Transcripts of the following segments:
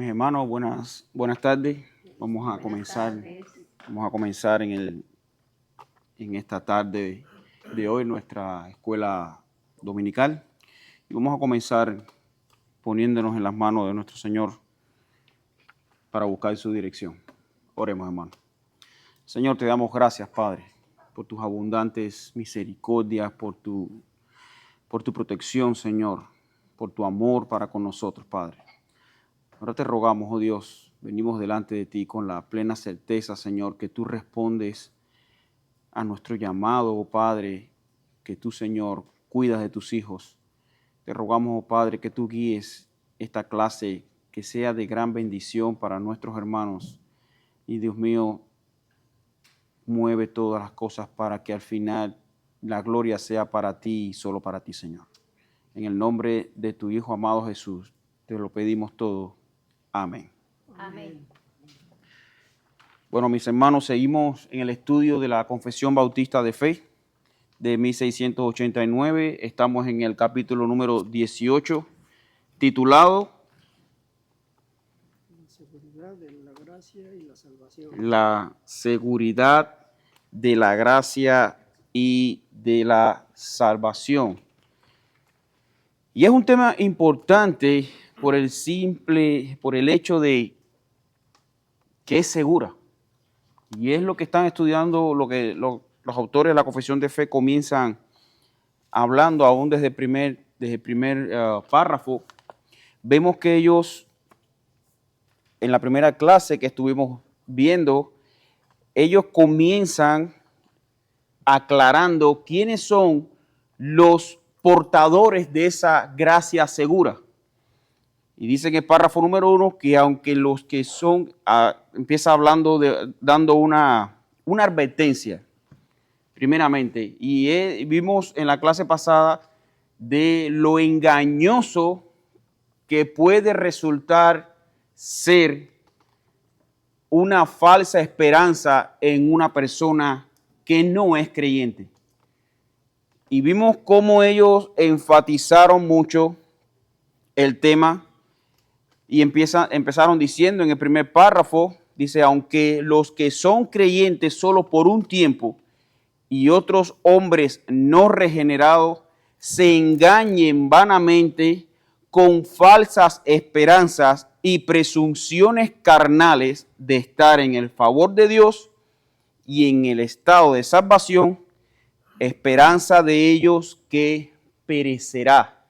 Mis hermanos, buenas tardes. Vamos a comenzar en esta tarde de hoy nuestra escuela dominical y vamos a comenzar poniéndonos en las manos de nuestro Señor para buscar su dirección. Oremos, hermanos. Señor, te damos gracias, Padre, por tus abundantes misericordias, por tu protección, Señor, por tu amor para con nosotros, Padre. Ahora te rogamos, oh Dios, venimos delante de ti con la plena certeza, Señor, que tú respondes a nuestro llamado, oh Padre, que tú, Señor, cuidas de tus hijos. Te rogamos, oh Padre, que tú guíes esta clase, que sea de gran bendición para nuestros hermanos. Y Dios mío, mueve todas las cosas para que al final la gloria sea para ti y solo para ti, Señor. En el nombre de tu Hijo amado Jesús, te lo pedimos todo. Amén. Amén. Bueno, mis hermanos, seguimos en el estudio de la Confesión Bautista de Fe de 1689. Estamos en el capítulo número 18, titulado La seguridad de la gracia y la salvación. La seguridad de la gracia y de la salvación. Y es un tema importante por el hecho de que es segura. Y es lo que están estudiando, los autores de la Confesión de Fe comienzan hablando aún desde el primer párrafo. Vemos que ellos, en la primera clase que estuvimos viendo, ellos comienzan aclarando quiénes son los portadores de esa gracia segura. Y dice en el párrafo número 1 que aunque los que son, empieza hablando, dando una advertencia, primeramente. Y vimos en la clase pasada de lo engañoso que puede resultar ser una falsa esperanza en una persona que no es creyente. Y vimos cómo ellos enfatizaron mucho el tema. Y empezaron diciendo en el primer párrafo, dice, aunque los que son creyentes solo por un tiempo y otros hombres no regenerados se engañen vanamente con falsas esperanzas y presunciones carnales de estar en el favor de Dios y en el estado de salvación, esperanza de ellos que perecerá.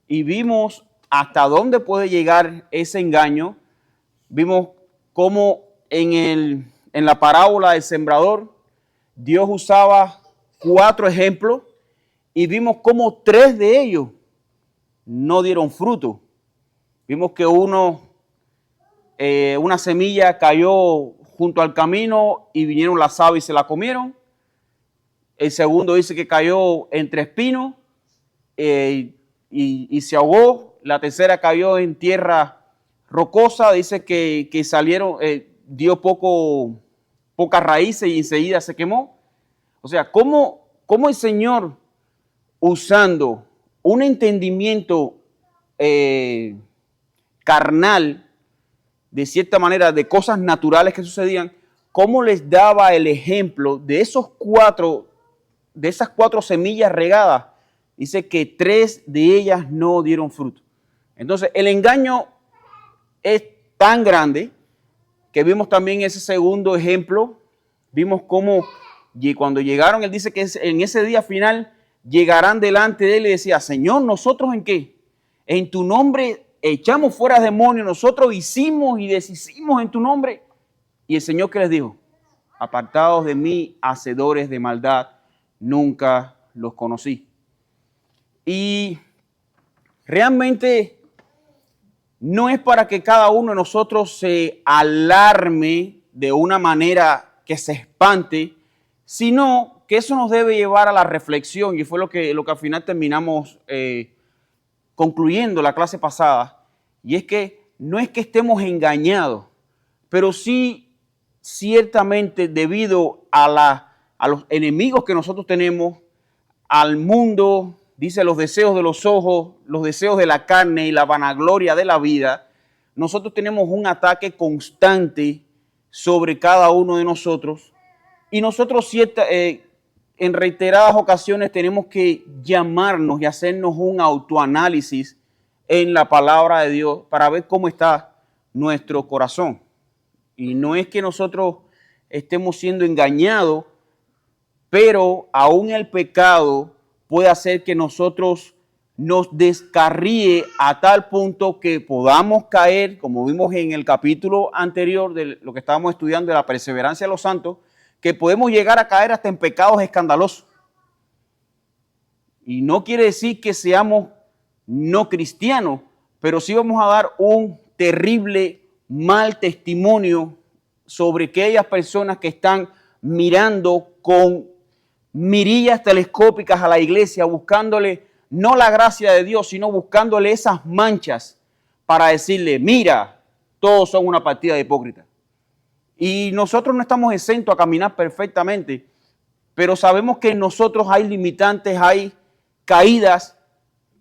Y vimos hasta dónde puede llegar ese engaño. Vimos cómo en la parábola del sembrador Dios usaba 4 ejemplos y vimos cómo 3 de ellos no dieron fruto. Vimos que una semilla cayó junto al camino y vinieron las aves y se la comieron. El segundo dice que cayó entre espinos y se ahogó. La tercera cayó en tierra rocosa, dice que salieron, dio pocas raíces y enseguida se quemó. O sea, ¿cómo el Señor, usando un entendimiento carnal, de cierta manera, de cosas naturales que sucedían, cómo les daba el ejemplo de esas 4 semillas regadas? Dice que 3 de ellas no dieron fruto. Entonces, el engaño es tan grande que vimos también ese segundo ejemplo. Vimos cómo cuando llegaron, él dice que en ese día final llegarán delante de él y decía, Señor, ¿nosotros en qué? En tu nombre echamos fuera demonios, nosotros hicimos y deshicimos en tu nombre. Y el Señor, ¿qué les dijo? Apartados de mí, hacedores de maldad, nunca los conocí. Y realmente no es para que cada uno de nosotros se alarme de una manera que se espante, sino que eso nos debe llevar a la reflexión, y fue lo que al final terminamos concluyendo la clase pasada, y es que no es que estemos engañados, pero sí ciertamente debido a los enemigos que nosotros tenemos, al mundo, dice los deseos de los ojos, los deseos de la carne y la vanagloria de la vida, nosotros tenemos un ataque constante sobre cada uno de nosotros y nosotros en reiteradas ocasiones tenemos que llamarnos y hacernos un autoanálisis en la palabra de Dios para ver cómo está nuestro corazón. Y no es que nosotros estemos siendo engañados, pero aún el pecado puede hacer que nosotros nos descarríe a tal punto que podamos caer, como vimos en el capítulo anterior de lo que estábamos estudiando de la perseverancia de los santos, que podemos llegar a caer hasta en pecados escandalosos. Y no quiere decir que seamos no cristianos, pero sí vamos a dar un terrible mal testimonio sobre aquellas personas que están mirando con mirillas telescópicas a la iglesia, buscándole no la gracia de Dios, sino buscándole esas manchas para decirle, mira, todos son una partida de hipócritas. Y nosotros no estamos exentos a caminar perfectamente, pero sabemos que en nosotros hay limitantes, hay caídas,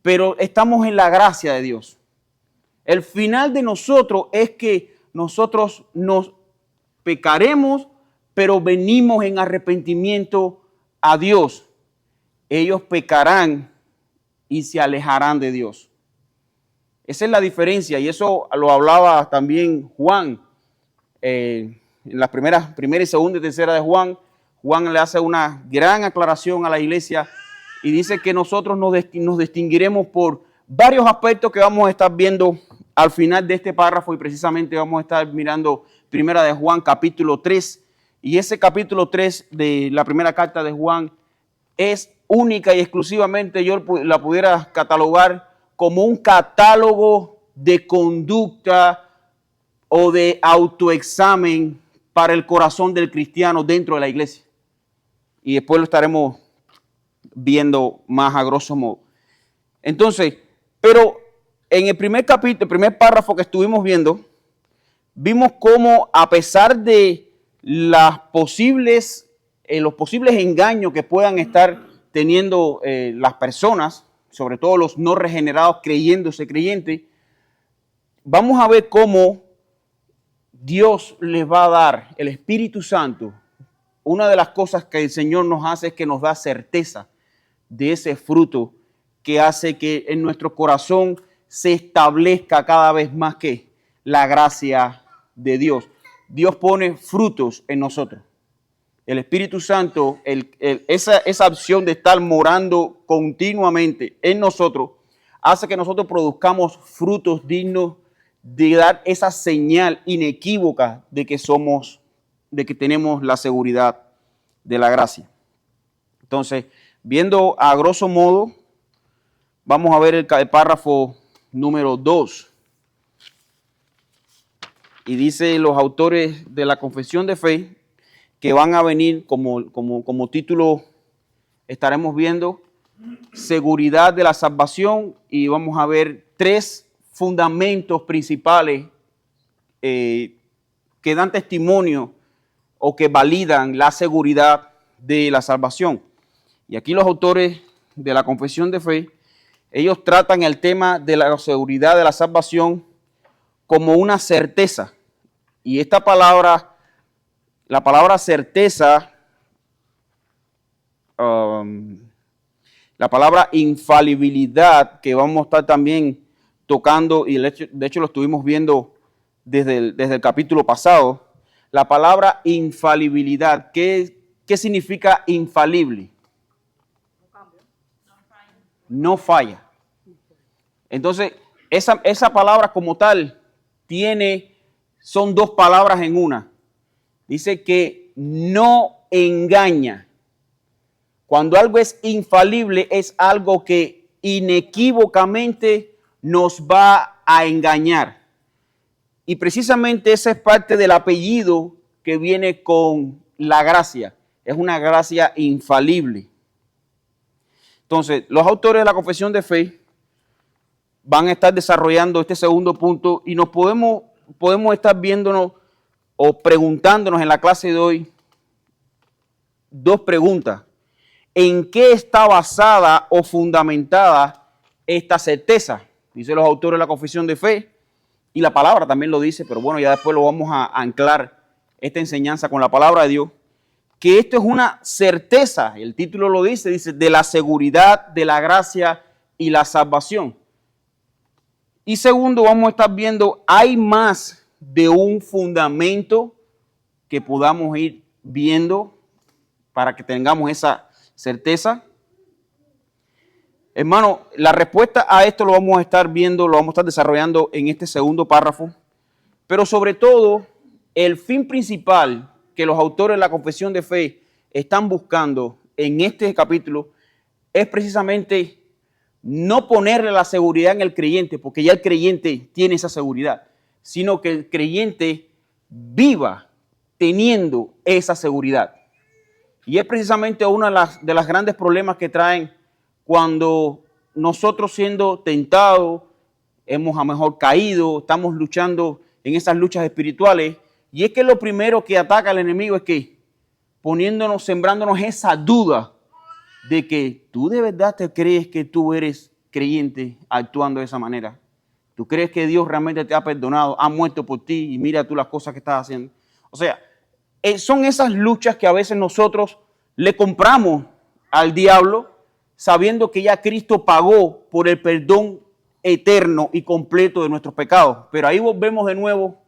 pero estamos en la gracia de Dios. El final de nosotros es que nosotros nos pecaremos, pero venimos en arrepentimiento a Dios. Ellos pecarán y se alejarán de Dios. Esa es la diferencia y eso lo hablaba también Juan. En las primera y segunda y tercera de Juan, Juan le hace una gran aclaración a la iglesia y dice que nosotros nos distinguiremos por varios aspectos que vamos a estar viendo al final de este párrafo y precisamente vamos a estar mirando primera de Juan capítulo 3 y ese capítulo 3 de la primera carta de Juan es única y exclusivamente yo la pudiera catalogar como un catálogo de conducta o de autoexamen para el corazón del cristiano dentro de la iglesia. Y después lo estaremos viendo más a grosso modo. Entonces, pero en el primer capítulo, el primer párrafo que estuvimos viendo, vimos cómo a pesar de los posibles engaños que puedan estar teniendo las personas, sobre todo los no regenerados creyéndose creyentes, vamos a ver cómo Dios les va a dar el Espíritu Santo. Una de las cosas que el Señor nos hace es que nos da certeza de ese fruto que hace que en nuestro corazón se establezca cada vez más que la gracia de Dios. Dios pone frutos en nosotros. El Espíritu Santo, esa opción de estar morando continuamente en nosotros, hace que nosotros produzcamos frutos dignos de dar esa señal inequívoca de que tenemos la seguridad de la gracia. Entonces, viendo a grosso modo, vamos a ver el párrafo número 2. Y dice los autores de la Confesión de Fe que van a venir como título, estaremos viendo seguridad de la salvación y vamos a ver 3 fundamentos principales que dan testimonio o que validan la seguridad de la salvación. Y aquí los autores de la Confesión de Fe, ellos tratan el tema de la seguridad de la salvación como una certeza. Y esta palabra, la palabra certeza, la palabra infalibilidad, que vamos a estar también tocando, y de hecho lo estuvimos viendo desde el capítulo pasado, la palabra infalibilidad. ¿Qué significa infalible? No falla. Entonces, esa palabra como tal son 2 palabras en una. Dice que no engaña. Cuando algo es infalible, es algo que inequívocamente nos va a engañar. Y precisamente esa es parte del apellido que viene con la gracia. Es una gracia infalible. Entonces, los autores de la Confesión de Fe van a estar desarrollando este segundo punto y nos podemos estar viéndonos o preguntándonos en la clase de hoy 2 preguntas. ¿En qué está basada o fundamentada esta certeza? Dice los autores de la Confesión de Fe. y la palabra también lo dice, pero bueno, ya después lo vamos a anclar esta enseñanza con la palabra de Dios, que esto es una certeza, el título lo dice, de la seguridad, de la gracia y la salvación. Y segundo, vamos a estar viendo, hay más de un fundamento que podamos ir viendo para que tengamos esa certeza. Hermano, la respuesta a esto lo vamos a estar viendo, lo vamos a estar desarrollando en este segundo párrafo, pero sobre todo, el fin principal que los autores de la confesión de fe están buscando en este capítulo es precisamente no ponerle la seguridad en el creyente, porque ya el creyente tiene esa seguridad, sino que el creyente viva teniendo esa seguridad. Y es precisamente uno de los grandes problemas que traen cuando nosotros siendo tentados, hemos a lo mejor caído, estamos luchando en esas luchas espirituales, y es que lo primero que ataca el enemigo es que sembrándonos esa duda de que tú de verdad te crees que tú eres creyente actuando de esa manera. Tú crees que Dios realmente te ha perdonado, ha muerto por ti y mira tú las cosas que estás haciendo. O sea, son esas luchas que a veces nosotros le compramos al diablo sabiendo que ya Cristo pagó por el perdón eterno y completo de nuestros pecados. Pero ahí volvemos de nuevo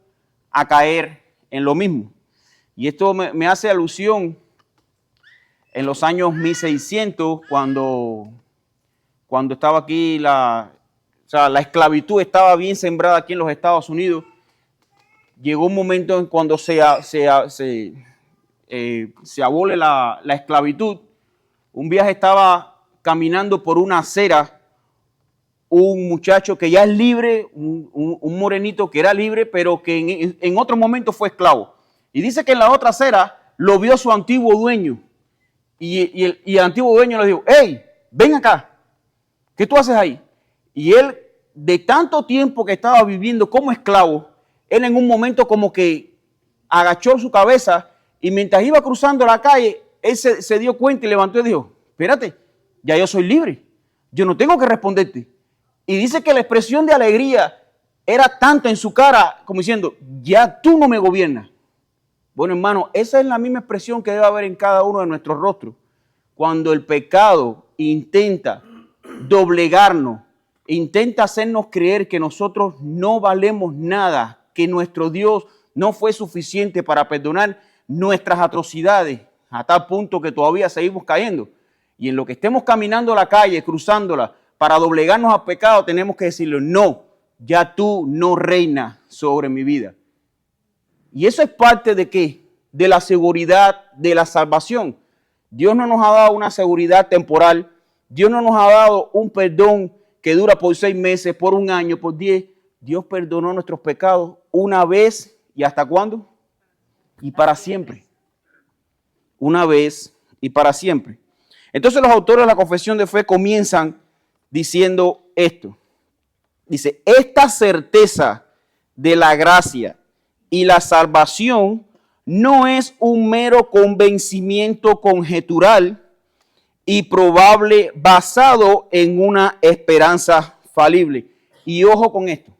a caer en lo mismo. Y esto me hace alusión en los años 1600, cuando estaba aquí la esclavitud estaba bien sembrada aquí en los Estados Unidos. Llegó un momento en cuando se abole la esclavitud. Un viaje estaba caminando por una acera un muchacho que ya es libre, un morenito que era libre, pero que en otro momento fue esclavo. Y dice que en la otra acera lo vio su antiguo dueño. Y el antiguo dueño le dijo, hey, ven acá, ¿qué tú haces ahí? Y él, de tanto tiempo que estaba viviendo como esclavo, él en un momento como que agachó su cabeza y mientras iba cruzando la calle, él se dio cuenta y levantó y dijo, espérate, ya yo soy libre, yo no tengo que responderte. Y dice que la expresión de alegría era tanta en su cara como diciendo, ya tú no me gobiernas. Bueno, hermano, esa es la misma expresión que debe haber en cada uno de nuestros rostros. Cuando el pecado intenta doblegarnos, intenta hacernos creer que nosotros no valemos nada, que nuestro Dios no fue suficiente para perdonar nuestras atrocidades, a tal punto que todavía seguimos cayendo. Y en lo que estemos caminando la calle, cruzándola, para doblegarnos al pecado, tenemos que decirle, no, ya tú no reinas sobre mi vida. Y eso es parte de ¿qué? De la seguridad de la salvación. Dios no nos ha dado una seguridad temporal. Dios no nos ha dado un perdón que dura por 6 meses, por 1 año, por 10. Dios perdonó nuestros pecados una vez y ¿hasta cuándo? Y para siempre. Una vez y para siempre. Entonces los autores de la confesión de fe comienzan diciendo esto. Dice, esta certeza de la gracia y la salvación no es un mero convencimiento conjetural y probable basado en una esperanza falible. Y ojo con esto.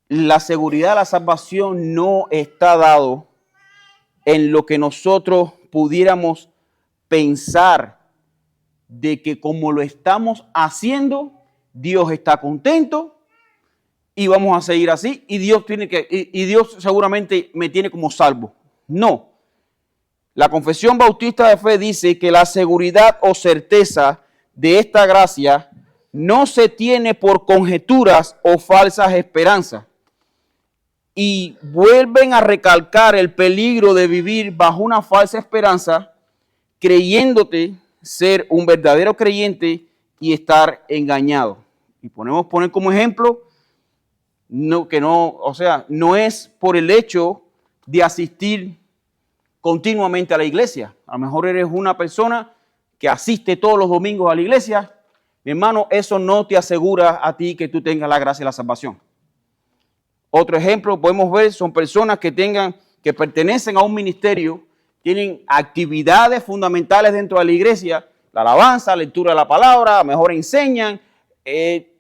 La seguridad de la salvación no está dado en lo que nosotros pudiéramos pensar de que como lo estamos haciendo, Dios está contento y vamos a seguir así y Dios seguramente me tiene como salvo. No. La Confesión Bautista de Fe dice que la seguridad o certeza de esta gracia no se tiene por conjeturas o falsas esperanzas. Y vuelven a recalcar el peligro de vivir bajo una falsa esperanza, creyéndote ser un verdadero creyente y estar engañado. Y poner como ejemplo, no es por el hecho de asistir continuamente a la iglesia. A lo mejor eres una persona que asiste todos los domingos a la iglesia. Mi hermano, eso no te asegura a ti que tú tengas la gracia y la salvación. Otro ejemplo podemos ver son personas que pertenecen a un ministerio, tienen actividades fundamentales dentro de la iglesia, la alabanza, la lectura de la palabra, a lo mejor enseñan,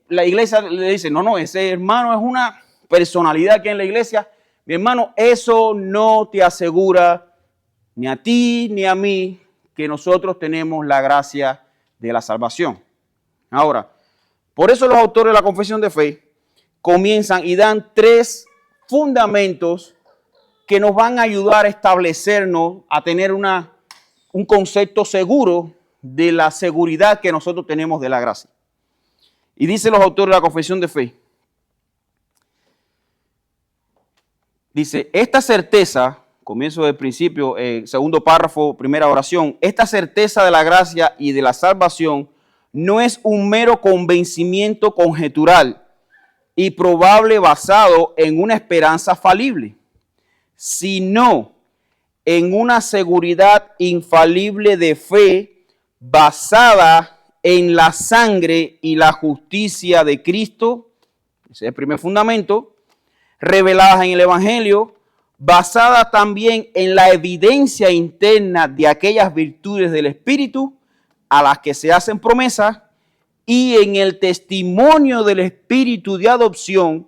la iglesia le dice, no, ese hermano es una personalidad aquí en la iglesia. Mi hermano, eso no te asegura ni a ti ni a mí que nosotros tenemos la gracia de la salvación. Ahora, por eso los autores de la confesión de fe comienzan y dan 3 fundamentos que nos van a ayudar a establecernos, a tener un concepto seguro de la seguridad que nosotros tenemos de la gracia. Y dicen los autores de la confesión de fe, dice, esta certeza, comienzo del principio, segundo párrafo, primera oración, esta certeza de la gracia y de la salvación no es un mero convencimiento conjetural y probable basado en una esperanza falible, sino en una seguridad infalible de fe basada en la sangre y la justicia de Cristo, ese es el primer fundamento, reveladas en el Evangelio, basada también en la evidencia interna de aquellas virtudes del Espíritu a las que se hacen promesas y en el testimonio del Espíritu de adopción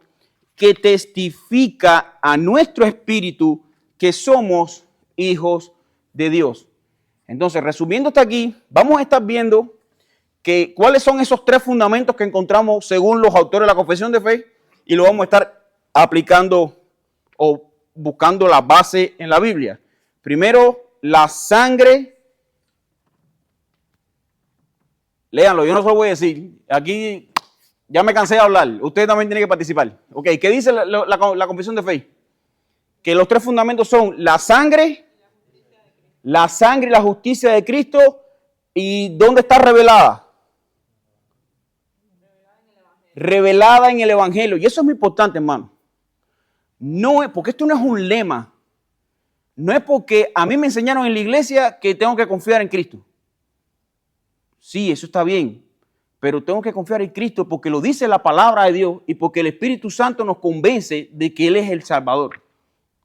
que testifica a nuestro espíritu que somos hijos de Dios. Entonces, resumiendo hasta aquí, vamos a estar viendo que cuáles son esos 3 fundamentos que encontramos según los autores de la confesión de fe y lo vamos a estar aplicando o buscando la base en la Biblia. Primero, la sangre. Léanlo, yo no se lo voy a decir. Aquí ya me cansé de hablar. Usted también tiene que participar. Ok, ¿qué dice la confesión de fe? Que los 3 fundamentos son la sangre y la justicia de Cristo. ¿Y dónde está revelada? Revelada en el Evangelio. Y eso es muy importante, hermano. No es, porque esto no es un lema. No es porque a mí me enseñaron en la iglesia que tengo que confiar en Cristo. Sí, eso está bien. Pero tengo que confiar en Cristo porque lo dice la palabra de Dios y porque el Espíritu Santo nos convence de que Él es el Salvador.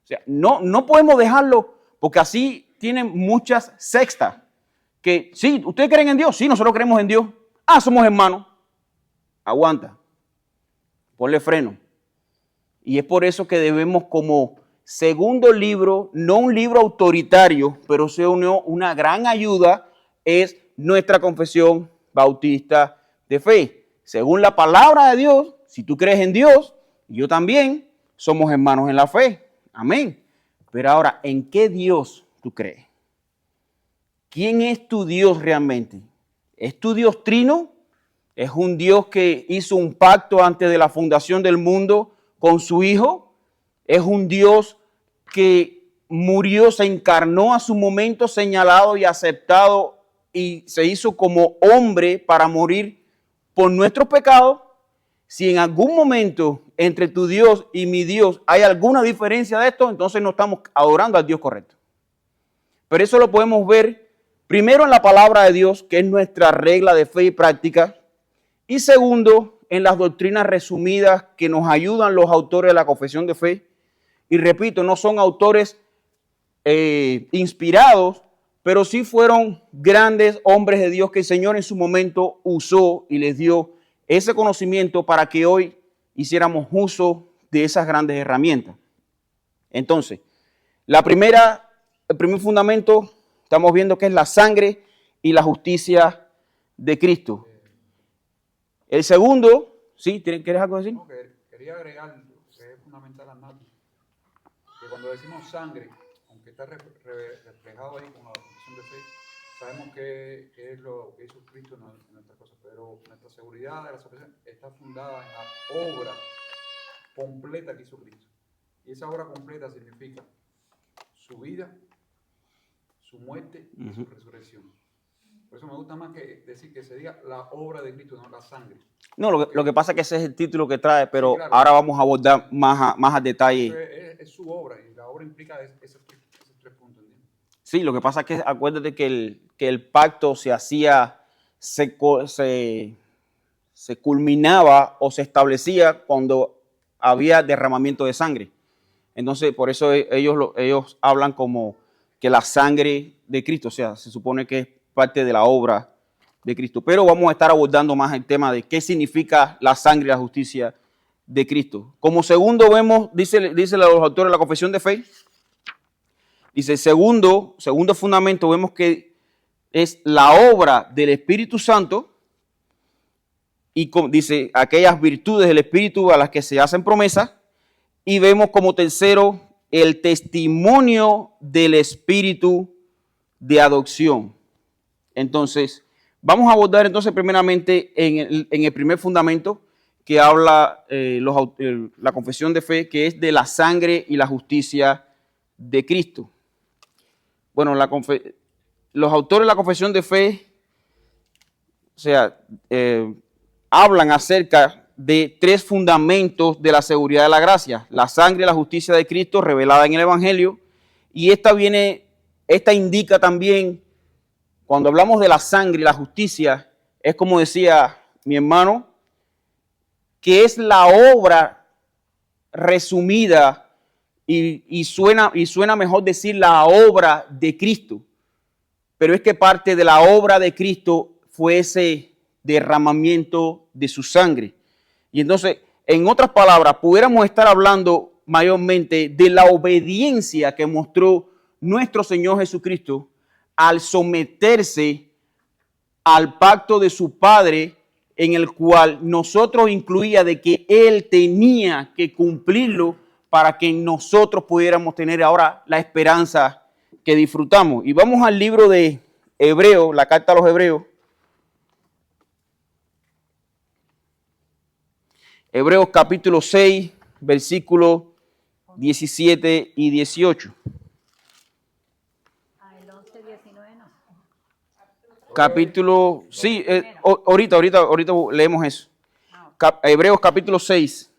O sea, no podemos dejarlo porque así tienen muchas sectas. Que sí, ¿ustedes creen en Dios? Sí, nosotros creemos en Dios. Ah, somos hermanos. Aguanta. Ponle freno. Y es por eso que debemos como segundo libro, no un libro autoritario, pero sea una gran ayuda, es nuestra confesión bautista de fe. Según la palabra de Dios, si tú crees en Dios, y yo también, somos hermanos en la fe. Amén. Pero ahora, ¿en qué Dios tú crees? ¿Quién es tu Dios realmente? ¿Es tu Dios trino? ¿Es un Dios que hizo un pacto antes de la fundación del mundo con su Hijo? ¿Es un Dios que murió, se encarnó a su momento señalado y aceptado y se hizo como hombre para morir por nuestros pecados? Si en algún momento entre tu Dios y mi Dios hay alguna diferencia de esto, entonces no estamos adorando al Dios correcto. Pero eso lo podemos ver primero en la palabra de Dios, que es nuestra regla de fe y práctica, y segundo, en las doctrinas resumidas que nos ayudan los autores de la confesión de fe. Y repito, no son autores inspirados, pero sí fueron grandes hombres de Dios que el Señor en su momento usó y les dio ese conocimiento para que hoy hiciéramos uso de esas grandes herramientas. Entonces, el primer fundamento, estamos viendo que es la sangre y la justicia de Cristo. El segundo, ¿sí? ¿Quieres algo decir? No, quería agregar, que es fundamental, Arnaldo, que cuando decimos sangre, aunque está reflejado ahí con la confesión de fe, sabemos que es lo que hizo Cristo en nuestras cosas, pero nuestra seguridad de la salvación está fundada en la obra completa que hizo Cristo. Y esa obra completa significa su vida, su muerte y su resurrección. Por eso me gusta más que decir que se diga la obra de Cristo, no la sangre. No, lo que pasa es que ese es el título que trae, pero sí, claro, ahora vamos a abordar más a detalle. Es su obra y la obra implica esos 3 puntos. ¿Entiendes? Sí, lo que pasa es que acuérdate que el pacto se hacía, se culminaba o se establecía cuando había derramamiento de sangre. Entonces, por eso ellos hablan como que la sangre de Cristo, o sea, se supone que es parte de la obra de Cristo. Pero vamos a estar abordando más el tema de qué significa la sangre y la justicia de Cristo. Como segundo vemos, dice los autores de la confesión de fe, dice segundo fundamento, vemos que es la obra del Espíritu Santo y dice aquellas virtudes del Espíritu a las que se hacen promesas, y vemos como tercero el testimonio del Espíritu de adopción. Entonces, vamos a abordar entonces primeramente en el primer fundamento que habla la confesión de fe, que es de la sangre y la justicia de Cristo. Bueno, los autores de la confesión de fe, o sea, hablan acerca de tres fundamentos de la seguridad de la gracia: la sangre y la justicia de Cristo revelada en el Evangelio, y esta indica también, cuando hablamos de la sangre y la justicia, es como decía mi hermano, que es la obra resumida y suena mejor decir la obra de Cristo, pero es que parte de la obra de Cristo fue ese derramamiento de su sangre. Y entonces, en otras palabras, pudiéramos estar hablando mayormente de la obediencia que mostró nuestro Señor Jesucristo al someterse al pacto de su Padre, en el cual nosotros incluía de que Él tenía que cumplirlo para que nosotros pudiéramos tener ahora la esperanza que disfrutamos. Y vamos al libro de Hebreos, la carta a los Hebreos. Hebreos capítulo 6, versículos 17 y 18. El 11, 19 no. Capítulo, sí, ahorita leemos eso. Hebreos capítulo 6,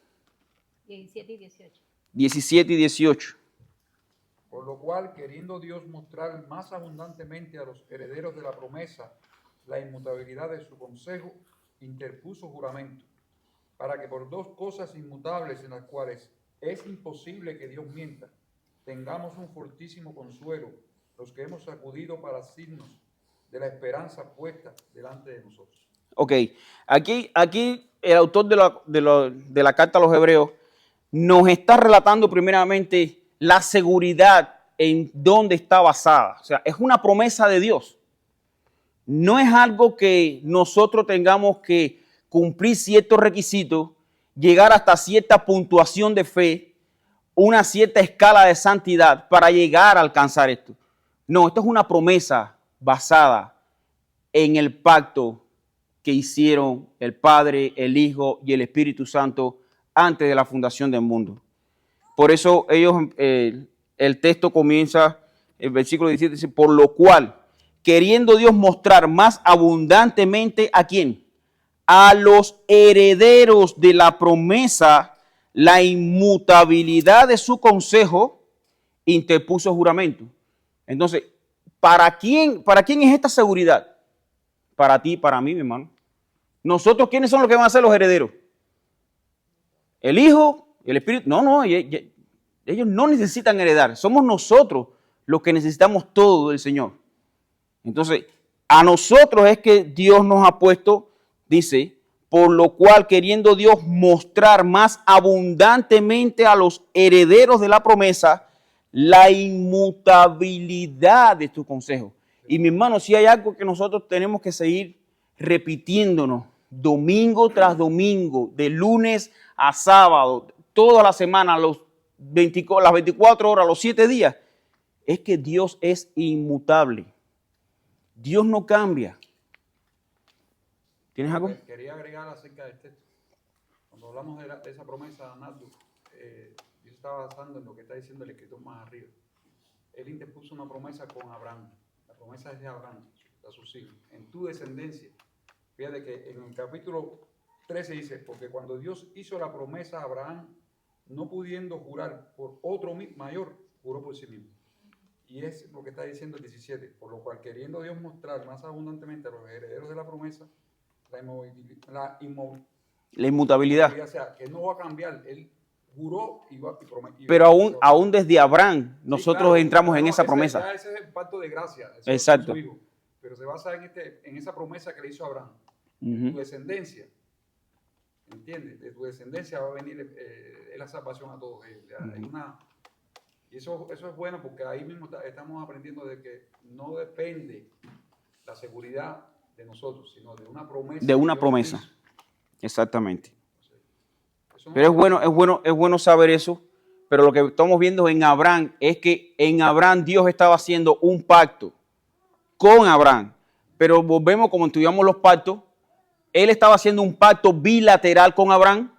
17 y 18. 17 y 18. Por lo cual, queriendo Dios mostrar más abundantemente a los herederos de la promesa la inmutabilidad de su consejo, interpuso juramento, para que por dos cosas inmutables en las cuales es imposible que Dios mienta, tengamos un fortísimo consuelo, los que hemos acudido para asirnos de la esperanza puesta delante de nosotros. Ok, aquí el autor de la carta a los Hebreos nos está relatando primeramente la seguridad en dónde está basada. O sea, es una promesa de Dios. No es algo que nosotros tengamos que cumplir ciertos requisitos, llegar hasta cierta puntuación de fe, una cierta escala de santidad para llegar a alcanzar esto. No, esto es una promesa basada en el pacto que hicieron el Padre, el Hijo y el Espíritu Santo antes de la fundación del mundo. Por eso el texto comienza, el versículo 17 dice, por lo cual, queriendo Dios mostrar más abundantemente ¿a quién? A los herederos de la promesa, la inmutabilidad de su consejo, interpuso juramento. Entonces, ¿para quién es esta seguridad? Para ti y para mí, mi hermano. Nosotros, ¿quiénes son los que van a ser los herederos? ¿El Hijo? ¿El Espíritu? No, ellos no necesitan heredar. Somos nosotros los que necesitamos todo del Señor. Entonces, a nosotros es que Dios nos ha puesto, dice, por lo cual queriendo Dios mostrar más abundantemente a los herederos de la promesa la inmutabilidad de tu consejo. Y mi hermano, si hay algo que nosotros tenemos que seguir repitiéndonos domingo tras domingo, de lunes a sábado, toda la semana, las 24 horas, los 7 días, es que Dios es inmutable. Dios no cambia. ¿Tienes algo? Quería agregar acerca del texto. Cuando hablamos de esa promesa, Nardo, yo estaba basando en lo que está diciendo el escritor más arriba. Él interpuso una promesa con Abraham. La promesa es de Abraham, a sus hijos. En tu descendencia. Fíjate que en el capítulo 13 dice, porque cuando Dios hizo la promesa a Abraham, no pudiendo jurar por otro mayor, juró por sí mismo. Y es lo que está diciendo el 17, por lo cual queriendo Dios mostrar más abundantemente a los herederos de la promesa, la inmutabilidad. O sea, que no va a cambiar. Él juró y prometió. Pero aún desde Abraham, nosotros entramos en esa promesa. Ese es el pacto de gracia. Exacto. pero se basa en esa promesa que le hizo Abraham. Ujú. Tu descendencia, ¿entiendes? De tu descendencia va a venir la salvación a todos ellos. Hay y eso es bueno porque ahí mismo estamos aprendiendo de que no depende la seguridad de nosotros, sino de una promesa. De una que Dios promesa. hizo. Exactamente. Eso no Pero es bueno saber eso. Pero lo que estamos viendo en Abraham es que en Abraham Dios estaba haciendo un pacto con Abraham. Pero volvemos como estudiamos los pactos. Él estaba haciendo un pacto bilateral con Abraham.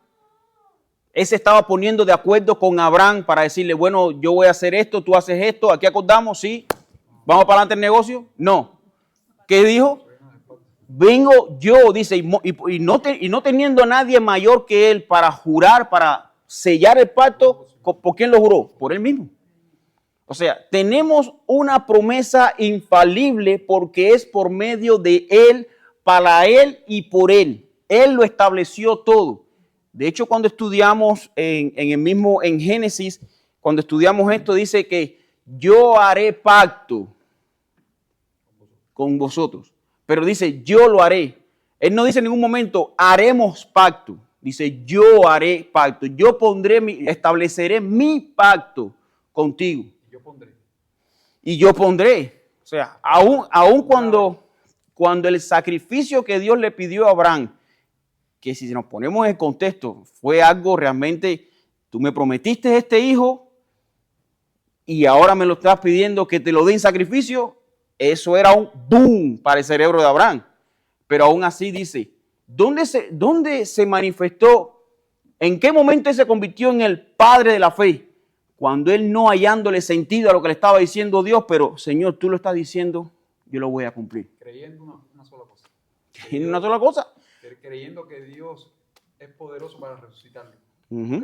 Él se estaba poniendo de acuerdo con Abraham para decirle, bueno, yo voy a hacer esto, tú haces esto, aquí acordamos, sí. ¿Vamos para adelante el negocio? No. ¿Qué dijo? Vengo yo, dice, y no teniendo a nadie mayor que él para jurar, para sellar el pacto, ¿por quién lo juró? Por él mismo. O sea, tenemos una promesa infalible porque es por medio de él, para él y por él. Él lo estableció todo. De hecho, cuando estudiamos en Génesis, cuando estudiamos esto, dice que yo haré pacto con vosotros. Pero dice, yo lo haré. Él no dice en ningún momento, haremos pacto. Dice, yo haré pacto. Yo estableceré mi pacto contigo. Y yo pondré. O sea, aún cuando el sacrificio que Dios le pidió a Abraham, que si nos ponemos en el contexto, fue algo realmente, tú me prometiste este hijo y ahora me lo estás pidiendo que te lo dé en sacrificio. Eso era un boom para el cerebro de Abraham. Pero aún así dice, ¿dónde se manifestó? ¿En qué momento él se convirtió en el padre de la fe? Cuando él no hallándole sentido a lo que le estaba diciendo Dios, pero Señor, tú lo estás diciendo, yo lo voy a cumplir. Creyendo una sola cosa. ¿Creyendo una sola cosa? Creyendo que Dios es poderoso para resucitarlo.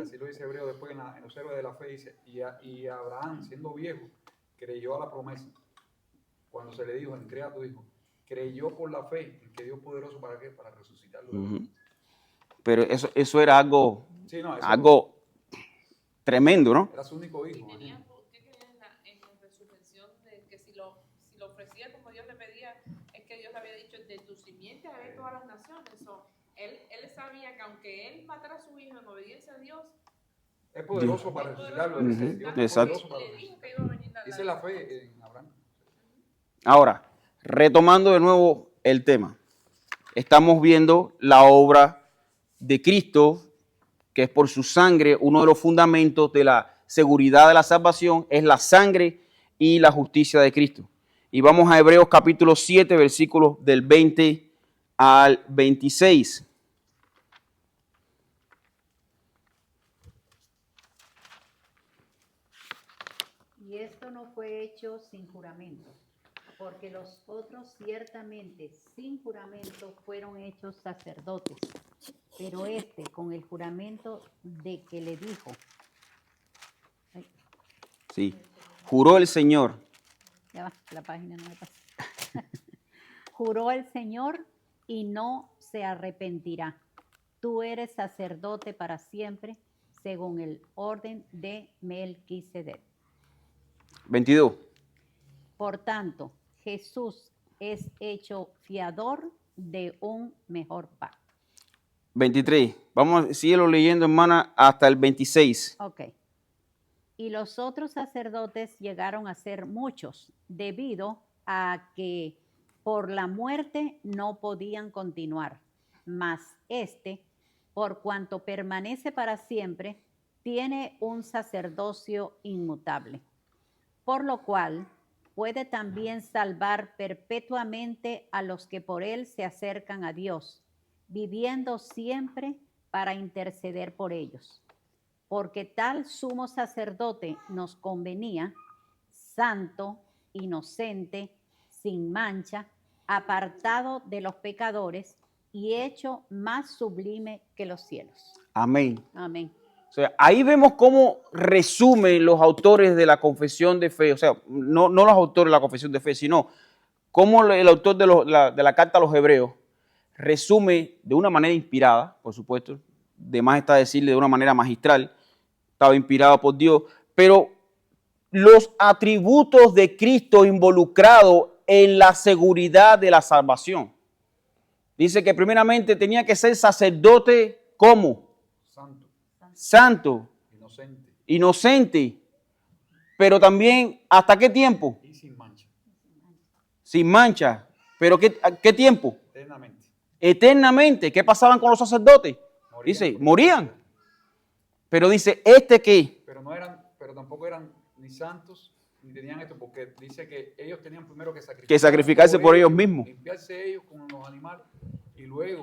Así lo dice Hebreo después en los héroes de la fe, dice, y Abraham, siendo viejo, creyó a la promesa. Cuando se le dijo, entrega a tu hijo, creyó por la fe en que Dios es poderoso para qué, para resucitarlo. Pero eso era algo, sí, no, algo tremendo, ¿no? Era su único hijo. ¿Qué quería en la resurrección de que si lo ofrecía como Dios le pedía, es que Dios le había dicho, de tu simiente haré todas las naciones? Él sabía que aunque él matara a su hijo en obediencia a Dios, es poderoso para resucitarlo. Exacto. Esa es la fe en Abraham. Ahora, retomando de nuevo el tema, estamos viendo la obra de Cristo, que es por su sangre. Uno de los fundamentos de la seguridad de la salvación es la sangre y la justicia de Cristo. Y vamos a Hebreos capítulo 7, versículos del 20 al 26. Y esto no fue hecho sin juramento, porque los otros ciertamente sin juramento fueron hechos sacerdotes, pero este con el juramento de que le dijo. Sí, juró el Señor. Ya va, la página no me pasa. Juró el Señor y no se arrepentirá. Tú eres sacerdote para siempre, según el orden de Melquisedec. 22. Por tanto, Jesús es hecho fiador de un mejor pacto. 23. Vamos a seguirlo leyendo, hermana, hasta el 26. Ok. Y los otros sacerdotes llegaron a ser muchos, debido a que por la muerte no podían continuar. Mas este, por cuanto permanece para siempre, tiene un sacerdocio inmutable, por lo cual puede también salvar perpetuamente a los que por él se acercan a Dios, viviendo siempre para interceder por ellos. Porque tal sumo sacerdote nos convenía, santo, inocente, sin mancha, apartado de los pecadores y hecho más sublime que los cielos. Amén. Amén. O sea, ahí vemos cómo resumen los autores de la confesión de fe, o sea, no los autores de la confesión de fe, sino cómo el autor de la carta a los hebreos resume de una manera inspirada, por supuesto, de más está decirle de una manera magistral, estaba inspirado por Dios, pero los atributos de Cristo involucrados en la seguridad de la salvación. Dice que primeramente tenía que ser sacerdote, ¿cómo? Santo, Santo, inocente inocente, pero también, ¿hasta qué tiempo? y sin mancha, Sin mancha. ¿Pero qué tiempo? eternamente. Eternamente. ¿Qué pasaban con los sacerdotes? Dice, morían. Pero dice, ¿este qué? Pero tampoco eran ni santos ni tenían esto, porque dice que ellos tenían primero que sacrificarse por ellos mismos. limpiarse ellos con los animales y luego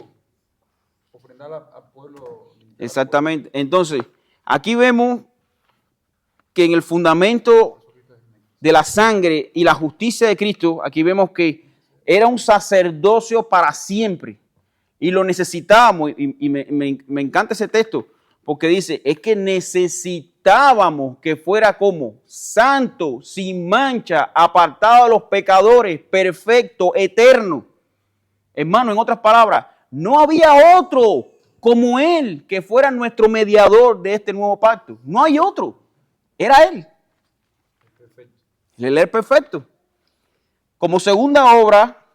ofrendar al pueblo. Exactamente. Entonces, aquí vemos que en el fundamento de la sangre y la justicia de Cristo, aquí vemos que era un sacerdocio para siempre y lo necesitábamos. Y me encanta ese texto porque dice, es que necesitábamos que fuera como santo, sin mancha, apartado de los pecadores, perfecto, eterno. Hermano, en otras palabras, no había otro como Él que fuera nuestro mediador de este nuevo pacto. No hay otro. Era Él. Perfecto. Él es perfecto. Como segunda obra,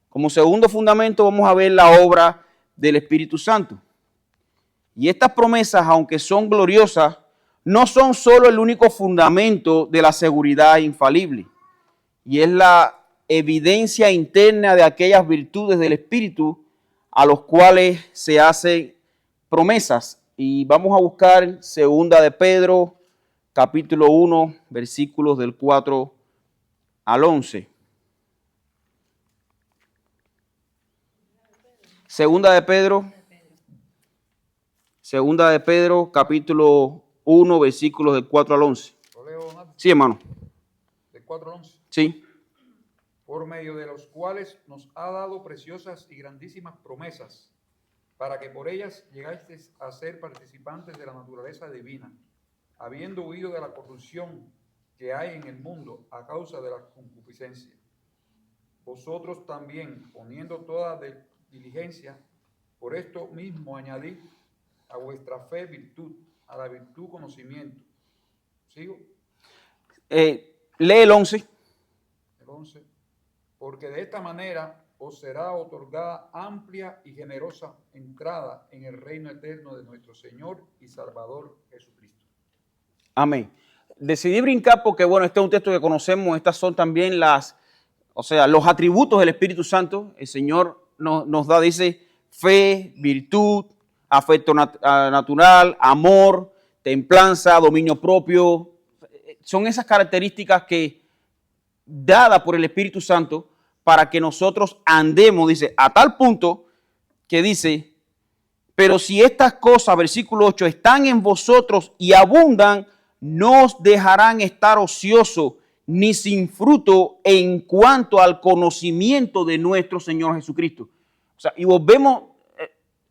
como segundo fundamento, vamos a ver la obra del Espíritu Santo. Y estas promesas, aunque son gloriosas, no son solo el único fundamento de la seguridad infalible. Y es la evidencia interna de aquellas virtudes del Espíritu a los cuales se hacen promesas. Y vamos a buscar segunda de Pedro, capítulo 1, versículos del 4 al 11. Segunda de Pedro, capítulo 1, versículos del 4 al 11. ¿Lo leo, Donato? Sí, hermano. De 4 al 11. Sí. Por medio de los cuales nos ha dado preciosas y grandísimas promesas, para que por ellas llegasteis a ser participantes de la naturaleza divina, habiendo huido de la corrupción que hay en el mundo a causa de la concupiscencia. Vosotros también, poniendo toda diligencia, por esto mismo añadid a vuestra fe virtud, a la virtud conocimiento. ¿Sigo? Lee el 11. El 11. Porque de esta manera os será otorgada amplia y generosa entrada en el reino eterno de nuestro Señor y Salvador Jesucristo. Amén. Decidí brincar porque, bueno, este es un texto que conocemos. Estas son también los atributos del Espíritu Santo. El Señor nos da, dice, fe, virtud, afecto natural, amor, templanza, dominio propio. Son esas características que, dadas por el Espíritu Santo, para que nosotros andemos, dice, a tal punto que dice, pero si estas cosas, versículo 8, están en vosotros y abundan, no os dejarán estar ociosos ni sin fruto en cuanto al conocimiento de nuestro Señor Jesucristo. O sea, y volvemos